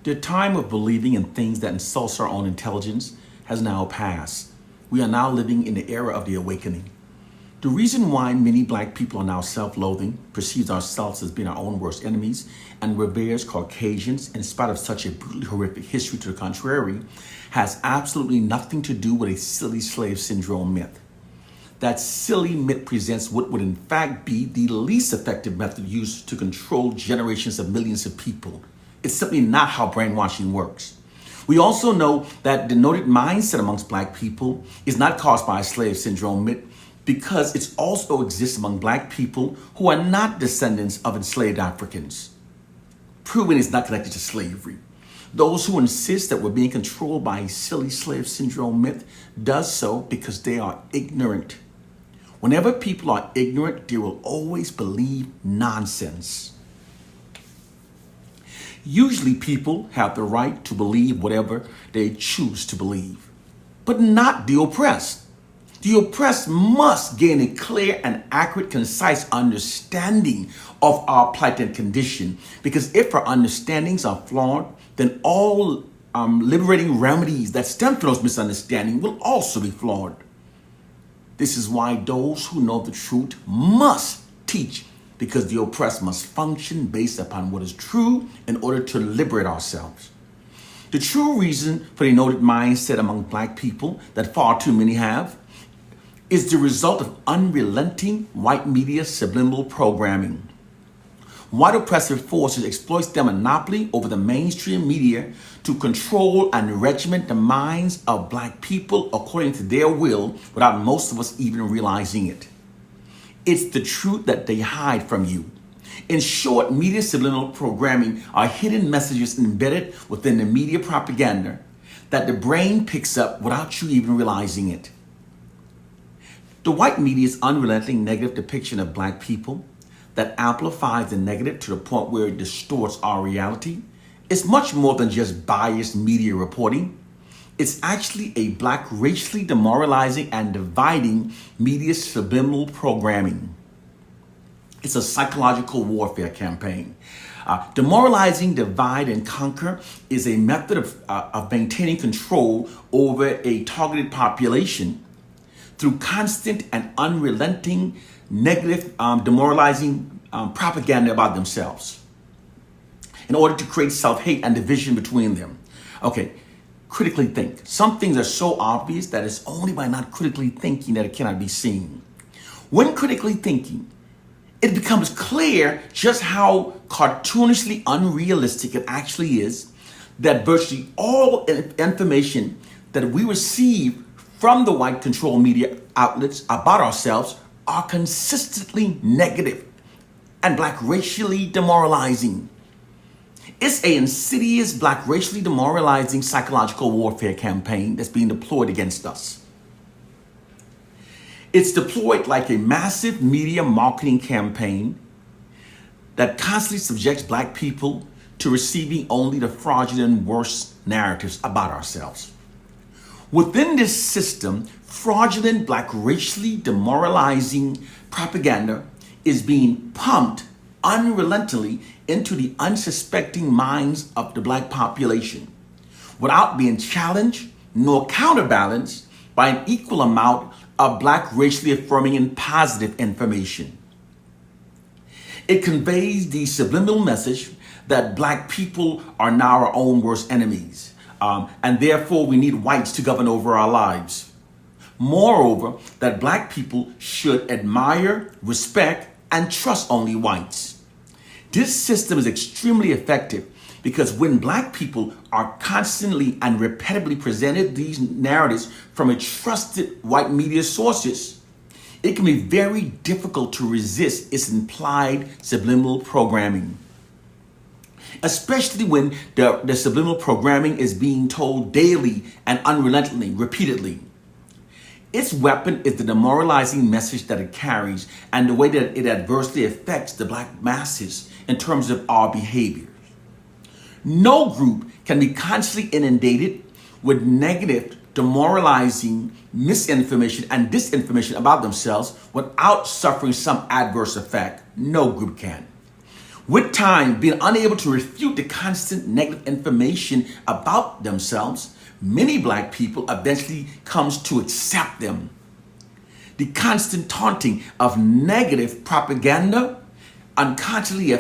The time of believing in things that insults our own intelligence has now passed. We are now living in the era of the awakening. The reason why many black people are now self-loathing, perceives ourselves as being our own worst enemies, and reveres Caucasians in spite of such a brutally horrific history to the contrary, has absolutely nothing to do with a silly slave syndrome myth. That silly myth presents what would in fact be the least effective method used to control generations of millions of people. It's simply not how brainwashing works. We also know that the noted mindset amongst black people is not caused by a slave syndrome myth because it also exists among black people who are not descendants of enslaved Africans, proving it's not connected to slavery. Those who insist that we're being controlled by a silly slave syndrome myth does so because they are ignorant. Whenever people are ignorant, they will always believe nonsense. Usually people have the right to believe whatever they choose to believe, but not the oppressed. The oppressed must gain a clear and accurate, concise understanding of our plight and condition, because if our understandings are flawed, then all liberating remedies that stem from those misunderstandings will also be flawed. This is why those who know the truth must teach, because the oppressed must function based upon what is true in order to liberate ourselves. The true reason for the noted mindset among black people that far too many have is the result of unrelenting white media subliminal programming. White oppressive forces exploit their monopoly over the mainstream media to control and regiment the minds of black people according to their will without most of us even realizing it. It's the truth that they hide from you. In short, media subliminal programming are hidden messages embedded within the media propaganda that the brain picks up without you even realizing it. The white media's unrelenting negative depiction of black people that amplifies the negative to the point where it distorts our reality is much more than just biased media reporting. It's actually a black racially demoralizing and dividing media subliminal programming. It's a psychological warfare campaign. Demoralizing, divide, and conquer is a method of maintaining control over a targeted population through constant and unrelenting negative, demoralizing propaganda about themselves in order to create self-hate and division between them. Okay. Critically think. Some things are so obvious that it's only by not critically thinking that it cannot be seen. When critically thinking, it becomes clear just how cartoonishly unrealistic it actually is that virtually all information that we receive from the white control media outlets about ourselves are consistently negative and black racially demoralizing. It's an insidious black racially demoralizing psychological warfare campaign that's being deployed against us. It's deployed like a massive media marketing campaign that constantly subjects black people to receiving only the fraudulent worst narratives about ourselves. Within this system, fraudulent black racially demoralizing propaganda is being pumped unrelentingly into the unsuspecting minds of the black population without being challenged nor counterbalanced by an equal amount of black racially affirming and positive information. It conveys the subliminal message that black people are now our own worst enemies, and therefore we need whites to govern over our lives. Moreover, that black people should admire, respect, and trust only whites. This system is extremely effective because when black people are constantly and repetitively presented these narratives from a trusted white media sources, it can be very difficult to resist its implied subliminal programming. Especially when the subliminal programming is being told daily and unrelentingly, repeatedly. Its weapon is the demoralizing message that it carries and the way that it adversely affects the black masses in terms of our behavior. No group can be constantly inundated with negative, demoralizing misinformation and disinformation about themselves without suffering some adverse effect. No group can. With time, being unable to refute the constant negative information about themselves, many black people eventually comes to accept them. The constant taunting of negative propaganda unconsciously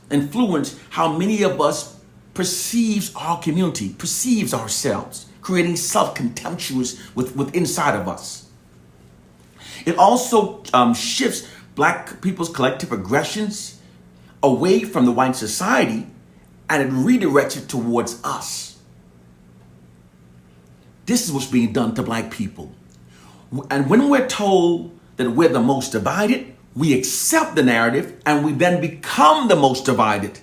influence how many of us perceives our community, perceives ourselves, creating self-contemptuous with inside of us. It also shifts black people's collective aggressions away from the white society, and it redirects it towards us. This is what's being done to black people. And when we're told that we're the most divided, we accept the narrative and we then become the most divided.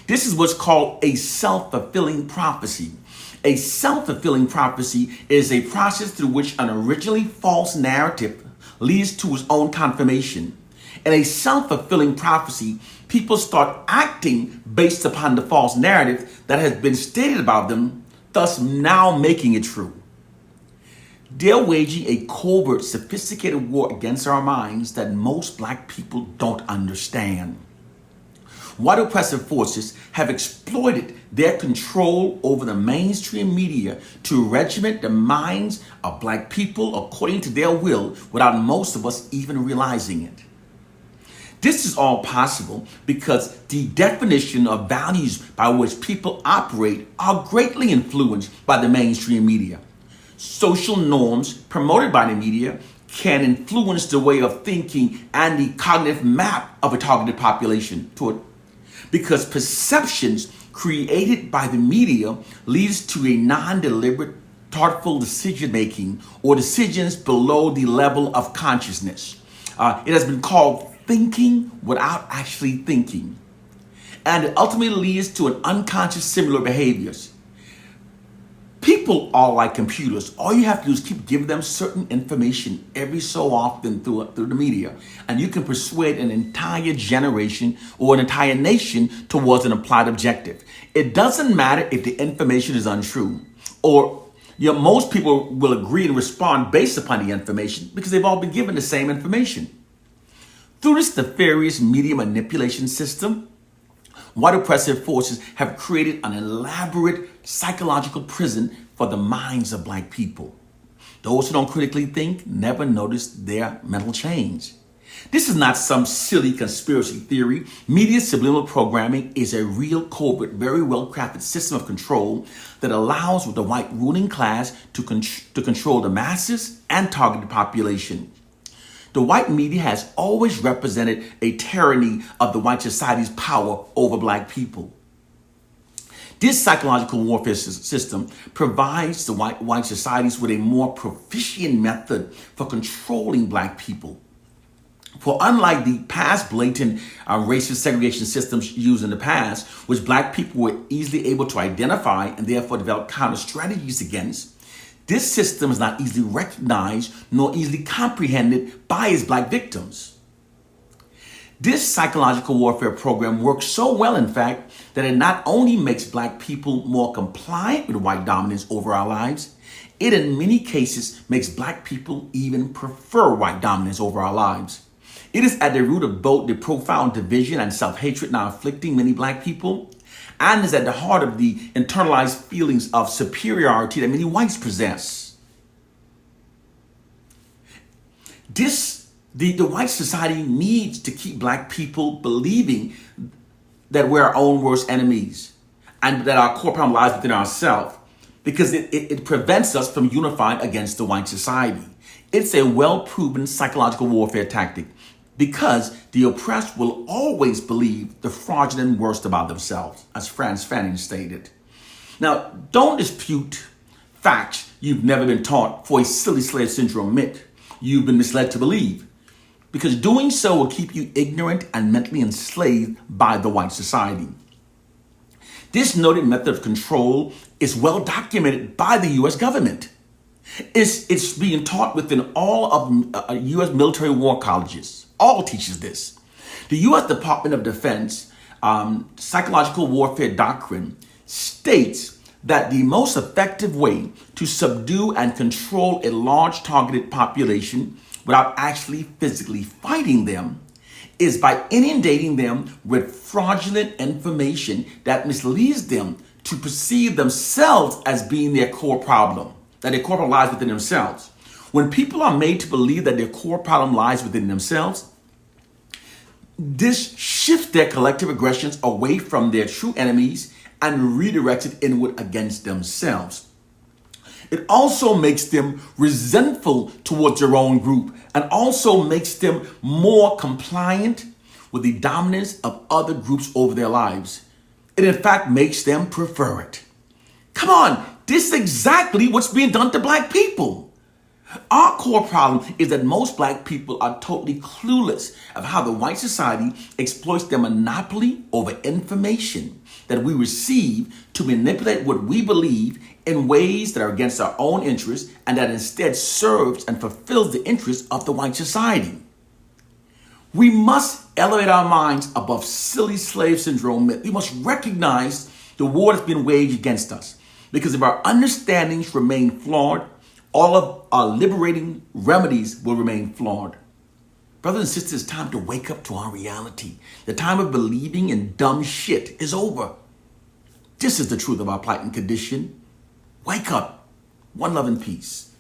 This is what's called a self-fulfilling prophecy. A self-fulfilling prophecy is a process through which an originally false narrative leads to its own confirmation. In a self-fulfilling prophecy, people start acting based upon the false narrative that has been stated about them, thus now making it true. They're waging a covert, sophisticated war against our minds that most black people don't understand. White oppressive forces have exploited their control over the mainstream media to regiment the minds of black people according to their will without most of us even realizing it. This is all possible because the definition of values by which people operate are greatly influenced by the mainstream media. Social norms promoted by the media can influence the way of thinking and the cognitive map of a targeted population because perceptions created by the media leads to a non-deliberate, thoughtful decision making or decisions below the level of consciousness. It has been called thinking without actually thinking. And it ultimately leads to an unconscious similar behaviors. People are like computers. All you have to do is keep giving them certain information every so often through the media. And you can persuade an entire generation or an entire nation towards an applied objective. It doesn't matter if the information is untrue or most people will agree and respond based upon the information because they've all been given the same information. Through this nefarious media manipulation system, white oppressive forces have created an elaborate psychological prison for the minds of black people. Those who don't critically think never notice their mental change. This is not some silly conspiracy theory. Media subliminal programming is a real covert, very well-crafted system of control that allows the white ruling class to control the masses and target the population. The white media has always represented a tyranny of the white society's power over black people. This psychological warfare system provides the white societies with a more proficient method for controlling black people. For unlike the past blatant racist segregation systems used in the past, which black people were easily able to identify and therefore develop counter strategies against, this system is not easily recognized nor easily comprehended by its black victims. This psychological warfare program works so well, in fact, that it not only makes black people more compliant with white dominance over our lives, it in many cases makes black people even prefer white dominance over our lives. It is at the root of both the profound division and self-hatred now afflicting many black people, and is at the heart of the internalized feelings of superiority that many whites possess. The white society needs to keep black people believing that we're our own worst enemies and that our core problem lies within ourselves because it prevents us from unifying against the white society. It's a well-proven psychological warfare tactic because the oppressed will always believe the fraudulent worst about themselves, as Franz Fanon stated. Now, don't dispute facts you've never been taught for a silly slave syndrome myth you've been misled to believe, because doing so will keep you ignorant and mentally enslaved by the white society. This noted method of control is well documented by the U.S. government. It's being taught within all of U.S. military war colleges. All teaches this. The U.S. Department of Defense psychological warfare doctrine states that the most effective way to subdue and control a large targeted population without actually physically fighting them is by inundating them with fraudulent information that misleads them to perceive themselves as being their core problem, that their core problem lies within themselves. When people are made to believe that their core problem lies within themselves, this shifts their collective aggressions away from their true enemies and redirects it inward against themselves. It also makes them resentful towards their own group and also makes them more compliant with the dominance of other groups over their lives. It in fact makes them prefer it. Come on, this is exactly what's being done to black people. Our core problem is that most black people are totally clueless of how the white society exploits their monopoly over information that we receive to manipulate what we believe in ways that are against our own interests and that instead serves and fulfills the interests of the white society. We must elevate our minds above silly slave syndrome myth. We must recognize the war that's been waged against us, because if our understandings remain flawed, all of our liberating remedies will remain flawed. Brothers and sisters, it's time to wake up to our reality. The time of believing in dumb shit is over. This is the truth of our plight and condition. Wake up. One love and peace.